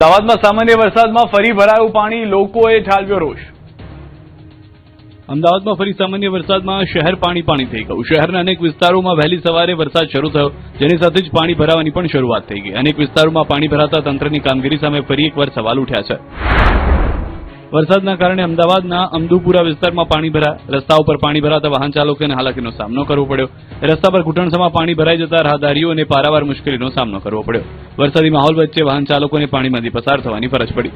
અમદાવાદમાં સામાન્ય વરસાદમાં ફરી ભરાયું પાણી, લોકોએ ઠાલવ્યો રોષ। અમદાવાદમાં ફરી સામાન્ય વરસાદમાં શહેર પાણી થઈ ગયું। શહેરના અનેક વિસ્તારોમાં વહેલી સવારે વરસાદ શરૂ થયો, જેની સાથે જ પાણી ભરાવાની પણ શરૂઆત થઈ ગઈ। અનેક વિસ્તારોમાં પાણી ભરાતા તંત્રની કામગીરી સામે ફરી એકવાર સવાલ ઉઠ્યા છે। વરસાદના કારણે અમદાવાદના અમદુપુરા વિસ્તારમાં પાણી ભરાયા। રસ્તા ઉપર પાણી ભરાતા વાહન ચાલકોને હાલાકીનો સામનો કરવો પડ્યો। રસ્તા પર ઘૂંટણસમાં પાણી ભરાઈ જતા રાહદારીઓને પારાવાર મુશ્કેલીનો સામનો કરવો પડ્યો। વરસાદી માહોલ વચ્ચે વાહન ચાલકોને પાણીમાંથી પસાર થવાની ફરજ પડી।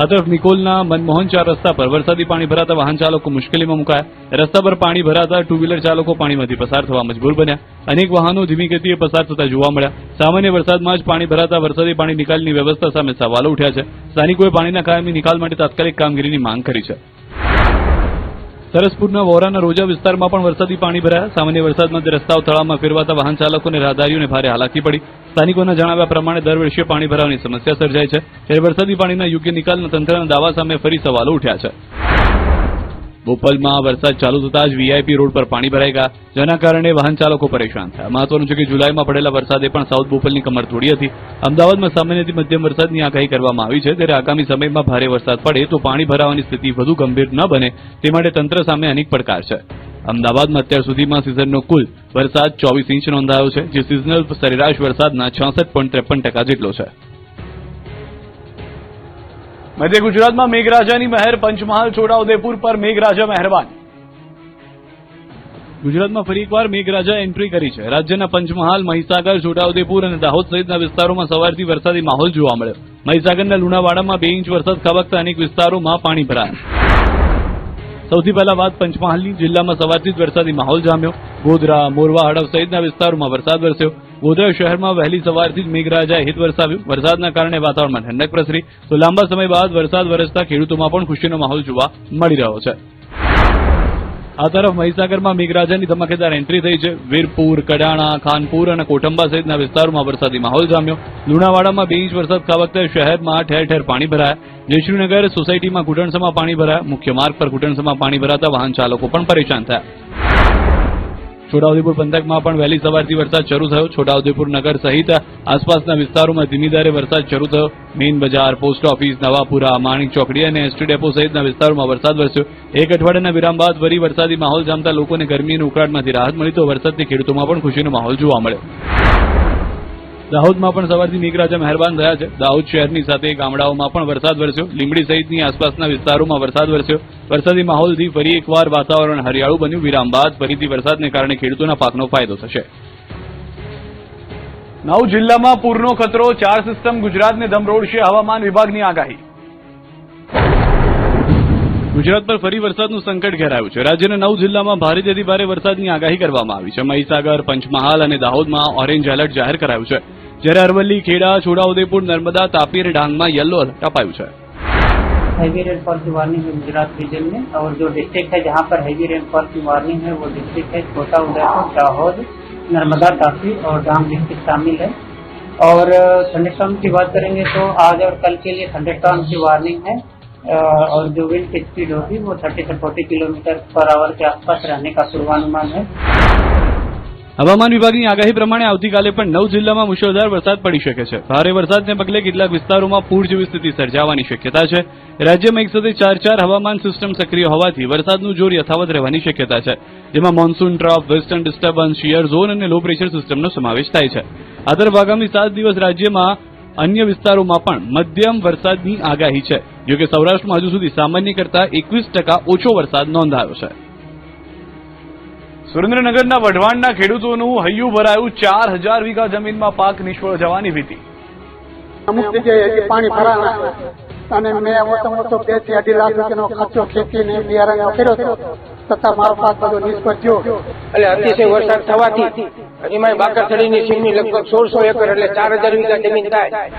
આ તરફ નિકોલના મનમોહન 4 રસ્તા પર વરસાદી પાણી ભરાતા વાહન ચાલકો મુશ્કેલીમાં મુકાયા। રસ્તા પર પાણી ભરાતા ટુ વ્હીલર ચાલકો પાણીમાંથી પસાર થવા મજબૂર બન્યા। અનેક વાહનો ધીમી ગતિએ પસાર થતા જોવા મળ્યા। સામાન્ય વરસાદમાં જ પાણી ભરાતા વરસાદી પાણી નિકાલની વ્યવસ્થા સામે સવાલો ઉઠ્યા છે। સ્થાનિકોએ પાણીના કાયમી નિકાલ માટે તાત્કાલિક કામગીરીની માંગ કરી છે। સરસપુરના વોરાના રોજા વિસ્તારમાં પણ વરસાદી પાણી ભરાયા। સામાન્ય વરસાદમાં રસ્તાઓ તળાવમાં ફેરવાતા વાહન ચાલકો અને રાહદારીઓને ભારે હાલાકી પડી। સ્થાનિકોના જણાવ્યા પ્રમાણે દર વર્ષે પાણી ભરાવાની સમસ્યા સર્જાય છે, ત્યારે વરસાદી પાણીના યોગ્ય નિકાલના તંત્રના દાવા સામે ફરી સવાલો ઉઠ્યા છે। બોપલમાં વરસાદ ચાલુ થતાં જ વીઆઈપી રોડ પર પાણી ભરાઈ ગયા, જેના કારણે વાહન ચાલકો પરેશાન થયા। મહત્વનું છે કે જુલાઈમાં પડેલા વરસાદે પણ સાઉથ બોપલની કમર તોડી હતી। અમદાવાદમાં સામાન્યથી મધ્યમ વરસાદની આગાહી કરવામાં આવી છે, ત્યારે આગામી સમયમાં ભારે વરસાદ પડે તો પાણી ભરાવાની સ્થિતિ વધુ ગંભીર ન બને તે માટે તંત્ર સામે અનેક પડકાર છે। અમદાવાદમાં અત્યાર સુધીમાં સિઝનનો કુલ વરસાદ 24 ઇંચ નોંધાયો છે, જે સિઝનલ સરેરાશ વરસાદના 66.53% જેટલો છે। મધ્ય ગુજરાતમાં મેઘરાજાની મહેર, પંચમહાલ છોટાઉદેપુર પર મેઘરાજા મહેરબાન। ગુજરાતમાં ફરી એકવાર મેઘરાજા એન્ટ્રી કરી છે। રાજ્યના પંચમહાલ, મહીસાગર, છોટાઉદેપુર અને દાહોદ સહિતના વિસ્તારોમાં સવારથી વરસાદી માહોલ જોવા મળ્યો। મહીસાગરના લુણાવાડામાં 2 ઇંચ વરસાદ ખાબકતા અનેક વિસ્તારોમાં પાણી ભરાયા। સૌથી પહેલા વાત પંચમહાલની। જિલ્લામાં સવારથી જ વરસાદી માહોલ જામ્યો। ગોધરા, મોરવા, હડફ સહિતના વિસ્તારોમાં વરસાદ વરસ્યો। ગોધરા શહેરમાં વહેલી સવારથી જ મેઘરાજાએ હિત વરસાવ્યું। વરસાદના કારણે વાતાવરણમાં ઠંડક પ્રસરી, તો લાંબા સમય બાદ વરસાદ વરસતા ખેડૂતોમાં પણ ખુશીનો માહોલ જોવા મળી રહ્યો છે। આ તરફ મહીસાગરમાં મેઘરાજાની ધમાકેદાર એન્ટ્રી થઈ છે। વીરપુર, કડાણા, ખાનપુર અને કોટંબા સહિતના વિસ્તારોમાં વરસાદી માહોલ જામ્યો। લુણાવાડામાં 2 ઇંચ વરસાદ ખાબકતા શહેરમાં ઠેર ઠેર પાણી ભરાયા। જયશ્રીનગર સોસાયટીમાં ઘૂંટણસમાં પાણી ભરાયા। મુખ્ય માર્ગ પર ઘૂંટણસમાં પાણી ભરાતા વાહન ચાલકો પણ પરેશાન થયા। છોટાઉદેપુર પંથકમાં પણ વહેલી સવારથી વરસાદ શરૂ થયો। છોટાઉદેપુર નગર સહિત આસપાસના વિસ્તારોમાં ધીમી ધારે વરસાદ શરૂ થયો। મેઇન બજાર, પોસ્ટ ઓફિસ, નવાપુરા, માણિક ચોકડી અને એસટી ડેપો સહિતના વિસ્તારોમાં વરસાદ વરસ્યો। એક અઠવાડિયાના વિરામ બાદ ફરી વરસાદી માહોલ જામતા લોકોને ગરમી અને ઉકળાટમાંથી રાહત મળી, તો વરસાદથી ખેડૂતોમાં પણ ખુશીનો માહોલ જોવા મળ્યો। દાહોદમાં પણ સવારથી મેઘરાજા મહેરબાન થયા છે। દાહોદ શહેરની સાથે ગામડાઓમાં પણ વરસાદ વરસ્યો। લીંબડી સહિતની આસપાસના વિસ્તારોમાં વરસાદ વરસ્યો। વરસાદી માહોલથી ફરી એકવાર વાતાવરણ હરિયાળું બન્યું। વિરામ બાદ ફરીથી વરસાદને કારણે ખેડૂતોના પાકનો ફાયદો થશે। 9 જિલ્લામાં પૂરનો ખતરો, 4 સિસ્ટમ ગુજરાતને ધમરોળશે, હવામાન વિભાગની આગાહી। ગુજરાત પર ફરી વરસાદનું સંકટ ઘેરાયું છે। રાજ્યના 9 જિલ્લામાં ભારેથી અતિ ભારે વરસાદની આગાહી કરવામાં આવી છે। મહીસાગર, પંચમહાલ અને દાહોદમાં ઓરેન્જ એલર્ટ જાહેર કરાયું છે, જ્યારે અરવલ્લી, ખેડા, છોટાઉદેપુર, નર્મદા, તાપી અને ડાंगમાં येलो अलर्ट अपाયું છે। हैवी रेनफॉल की वार्निंग है गुजरात रीजन में, और जो डिस्ट्रिक्ट है जहाँ पर हैवी रेनफॉल की वार्निंग है वो डिस्ट्रिक्ट है छोटाउदेपुर, दाहोद, नर्मदा, तापी और डांग डिस्ट्रिक्ट शामिल है। और थंडरस्टॉर्म की बात करेंगे तो आज और कल के लिए थंडरस्टॉर्म की वार्निंग है, और जो विंड की स्पीड होगी वो 30 से 40 किलोमीटर पर आवर के आसपास रहने का पूर्वानुमान है। હવામાન વિભાગની આગાહી પ્રમાણે આવતીકાલે પણ 9 જિલ્લામાં મુશળધાર વરસાદ પડી શકે છે। ભારે વરસાદને પગલે કેટલાક વિસ્તારોમાં પૂર જેવી સ્થિતિ સર્જાવાની શક્યતા છે। રાજ્યમાં એક સાથે 4 હવામાન સિસ્ટમ સક્રિય હોવાથી વરસાદનું જોર યથાવત રહેવાની શક્યતા છે, જેમાં monsoon trough, western disturbance, shear zone અને લો પ્રેશર સિસ્ટમનો સમાવેશ થાય છે। આ તરફ આગામી 7 દિવસ રાજ્યમાં અન્ય વિસ્તારોમાં પણ મધ્યમ વરસાદની આગાહી છે, જોકે સૌરાષ્ટ્રમાં હજુ સુધી સામાન્ય કરતાં 21% ઓછો વરસાદ નોંધાયો છે। સુરેન્દ્રનગરના વઢવાણના ખેડૂતોનું હૈયું ભરાયું। 4000 વીઘા જમીનમાં પાક નિષ્ફળ જવાની ભીતિ। અમુક જગ્યાએ પાણી ભરાણા અને મેં ઓછો 2 થી 2.5 લાખ રૂપિયાનો ખર્ચો ખેતીને બિયારણ કર્યો હતો, છતાં મારો પાક બધો નિષ્ફળ ગયો। એટલે અતિશય વરસાદ થવાથી એમાં બાકરથડીની સીમની લગભગ 1600 એકર એટલે 4000 વીઘા જમીન થાય।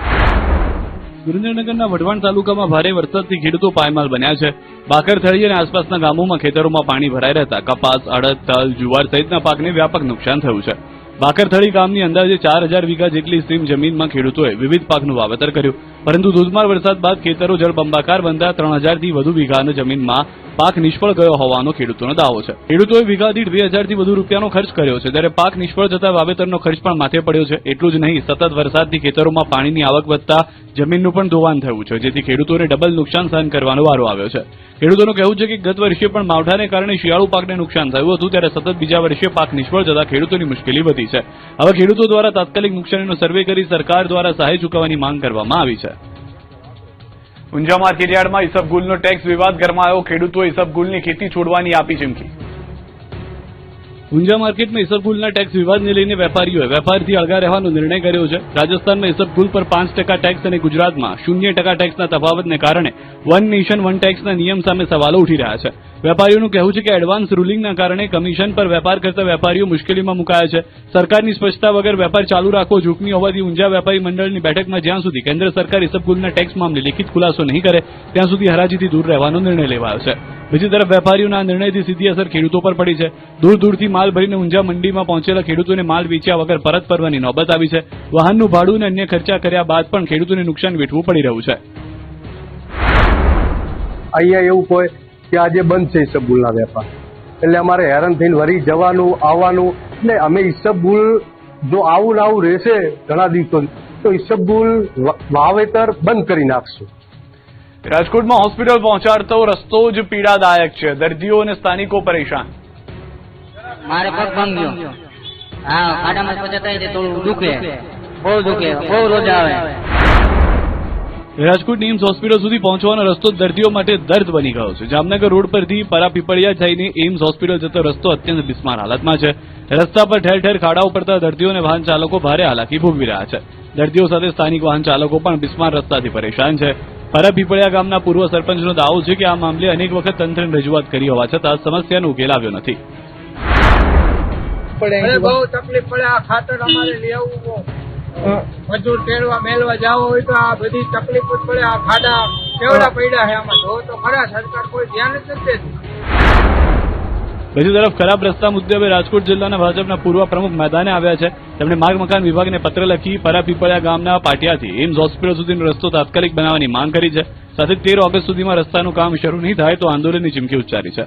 સુરેન્દ્રનગરના વઢવાણ તાલુકામાં ભારે વરસાદથી ખેડૂતો પાયમાલ બન્યા છે। બાકરથડી અને આસપાસના ગામોમાં ખેતરોમાં પાણી ભરાઈ રહેતા કપાસ, અડદ, તલ, જુવાર સહિતના પાકને વ્યાપક નુકસાન થયું છે। બાકરથડી ગામની અંદાજે 4000 વીઘા જેટલી સીમ જમીનમાં ખેડૂતોએ વિવિધ પાકનું વાવેતર કર્યું। પરંતુ ધોધમાર વરસાદ બાદ ખેતરો જળબંબાકાર બનતા 3000 થી વધુ વીઘાની જમીનમાં પાક નિષ્ફળ ગયો હોવાનો ખેડૂતોનો દાવો છે. ખેડૂતોએ વીઘા દીઠ 2000 થી વધુ રૂપિયાનો ખર્ચ કર્યો છે, ત્યારે પાક નિષ્ફળ જતા વાવેતરનો ખર્ચ પણ માથે પડ્યો છે. એટલું જ નહીં, સતત વરસાદથી ખેતરોમાં પાણીની આવક વધતા જમીનનું પણ ધોવાણ થયું છે, જેથી ખેડૂતોને ડબલ નુકસાન સહન કરવાનો વારો આવ્યો છે. ખેડૂતોનું કહેવું છે કે ગત વર્ષે પણ માવઠાને કારણે શિયાળુ પાકને નુકસાન થયું હતું, ત્યારે સતત બીજા વર્ષે પાક નિષ્ફળ જતા ખેડૂતોની મુશ્કેલી વધી છે. હવે ખેડૂતો દ્વારા તાત્કાલિક નુકસાનીનો સર્વે કરી સરકાર દ્વારા સહાય ચૂકવવાની માંગ કરવામાં આવી છે. ઊંઝા માર્કેટયાર્ડમાં ઈસબગુલનો ટેક્સ વિવાદ ગરમાયો. ખેડૂતોએ ઈસબગુલની ખેતી છોડવાની આપી ચીમકી. ઊંઝા માર્કેટમાં ઈસબગુલના ટેક્સ વિવાદને લઈને વેપારીઓએ વેપારથી અળગા રહેવાનો નિર્ણય કર્યો છે. રાજસ્થાનમાં ઈસબગુલ પર 5% ટેક્સ અને ગુજરાતમાં 0% ટેક્સના તફાવતને કારણે વન નેશન વન ટેક્સના નિયમ સામે સવાલો ઉઠી રહ્યા છે. વેપારીઓનું કહેવું છે કે એડવાન્સ રૂલિંગના કારણે કમિશન પર વેપાર કરતા વેપારીઓ મુશ્કેલીમાં મુકાયા છે. સરકારની સ્પષ્ટતા વગર વેપાર ચાલુ રાખવો જોખમી હોવાથી ઊંઝા વેપારી મંડળની બેઠકમાં જ્યાં સુધી કેન્દ્ર સરકાર ઈસબગુલના ટેક્સ મામલે લિખિત ખુલાસો નહીં કરે ત્યાં સુધી હરાજીથી દૂર રહેવાનો નિર્ણય લેવાયો છે. બીજી તરફ વેપારીઓના આ નિર્ણયથી સીધી અસર ખેડૂતો પર પડી છે. દૂર દૂરથી માલ ભરીને ઊંઝા મંડીમાં પહોંચેલા ખેડૂતોને માલ વેચ્યા વગર પરત ફરવાની નોબત આવી છે. વાહનનું ભાડું અને અન્ય ખર્ચા કર્યા બાદ પણ ખેડૂતોને નુકસાન વેઠવું પડી રહ્યું છે. અહીંયા એવું કોઈ કે આજે બંધ છે ઈસબગુલના વેપાર, એટલે અમારે હેરાન થઈને વળી જવાનું આવવાનું. એટલે અમે ઈસબગુલ જો આવું આવું રહેશે ઘણા દિવસો તો ઈસબગુલ વાવેતર બંધ કરી નાખશું. રાજકોટમાં હોસ્પિટલ પહોંચાડતો રસ્તો જ પીડાદાયક છે. દર્દીઓ અને સ્થાનિકો પરેશાન. મારે પગ ભાંગ્યો. હા, ખાડામાં પચતા થોડું દુખે, બહુ દુખે, બહુ રોજ આવે. રાજકોટ એમ્સ હોસ્પિટલ સુધી પહોંચવાનો રસ્તો દર્દીઓ માટે દર્દ બની ગયો છે. જામનગર રોડ પરથી પરાપીપળિયા થઈને એમ્સ હોસ્પિટલ જતો રસ્તો અત્યંત બિસ્માર હાલતમાં છે. રસ્તા પર ઠેર ઠેર ખાડાઓ પડતા દર્દીઓ અને વાહન ચાલકો ભારે હાલાકી ભોગવી રહ્યા છે. દર્દીઓ સાથે સ્થાનિક વાહન ચાલકો પણ બિસ્માર રસ્તાથી પરેશાન છે. પરાપીપળિયા ગામના પૂર્વ સરપંચનો દાવો છે કે આ મામલે અનેક વખત તંત્રને રજૂઆત કરી હોવા છતાં સમસ્યાનો ઉકેલ આવ્યો નથી. બહુ તકલીફ પડે. આ ખાતર અમારે લઈ આવવું, મજૂર તેડવા મેળવા જવો હોય તો આ બધી તકલીફ જ પડે. આ ખાડા કેવડા પડ્યા છે, આમાં જો તો ખરા સરકાર કોઈ ધ્યાન જ નથી દેતી. બીજી તરફ ખરાબ રસ્તા મુદ્દે હવે રાજકોટ જિલ્લાના ભાજપના પૂર્વ પ્રમુખ મેદાને આવ્યા છે. તેમણે માર્ગ મકાન વિભાગને પત્ર લખી પરાપીપળિયા ગામના પાટિયાથી એમ્સ હોસ્પિટલ સુધીનો રસ્તો તાત્કાલિક બનાવવાની માંગ કરી છે. સાથે 13 ઓગસ્ટ સુધીમાં રસ્તાનું કામ શરૂ નહીં થાય તો આંદોલનની ચીમકી ઉચ્ચારી છે.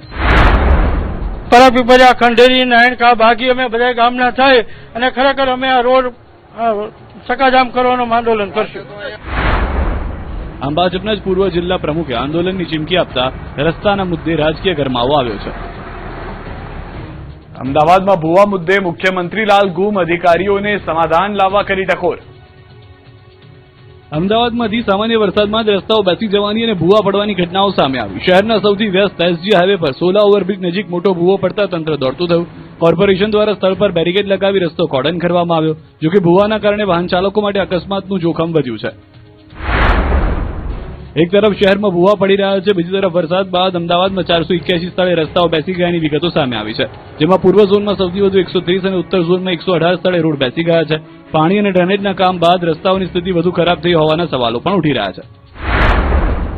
પરાપીપળિયા, ખંડેરી, નાયણકા, ભાગી અમે બધા ગામના થાય અને ખરેખર અમે આ રોડ ચકાજામ કરવાનું આંદોલન કરશું. આમ ભાજપના જ પૂર્વ જિલ્લા પ્રમુખે આંદોલનની ચીમકી આપતા રસ્તાના મુદ્દે રાજકીય ગરમાવો આવ્યો છે. અમદાવાદમાં ભૂવા મુદ્દે મુખ્યમંત્રી લાલ ગુમ અધિકારીઓને સમાધાન લાવવા કરી ટકોર. અમદાવાદમાંથી સામાન્ય વરસાદમાં જ રસ્તાઓ બેસી જવાની અને ભૂવા પડવાની ઘટનાઓ સામે આવી. શહેરના સૌથી વ્યસ્ત એસજી હાઈવે પર 16 ઓવરબ્રિજ નજીક મોટો ભૂવો પડતા તંત્ર દોડતું થયું. કોર્પોરેશન દ્વારા સ્થળ પર બેરીકેડ લગાવી રસ્તો કોર્ડન કરવામાં આવ્યો. જોકે ભૂવાના કારણે વાહન ચાલકો માટે અકસ્માતનું જોખમ વધ્યું છે. એક તરફ શહેરમાં ભૂવા પડી રહ્યા છે, બીજી તરફ વરસાદ બાદ અમદાવાદમાં 481 સ્થળે રસ્તાઓ બેસી ગયાની વિગતો સામે આવી છે, જેમાં પૂર્વ ઝોનમાં સૌથી વધુ 130 અને ઉત્તર ઝોનમાં 118 સ્થળે રોડ બેસી ગયા છે. પાણી અને ડ્રેનેજના કામ બાદ રસ્તાઓની સ્થિતિ વધુ ખરાબ થઈ હોવાના સવાલો પણ ઉઠી રહ્યા છે.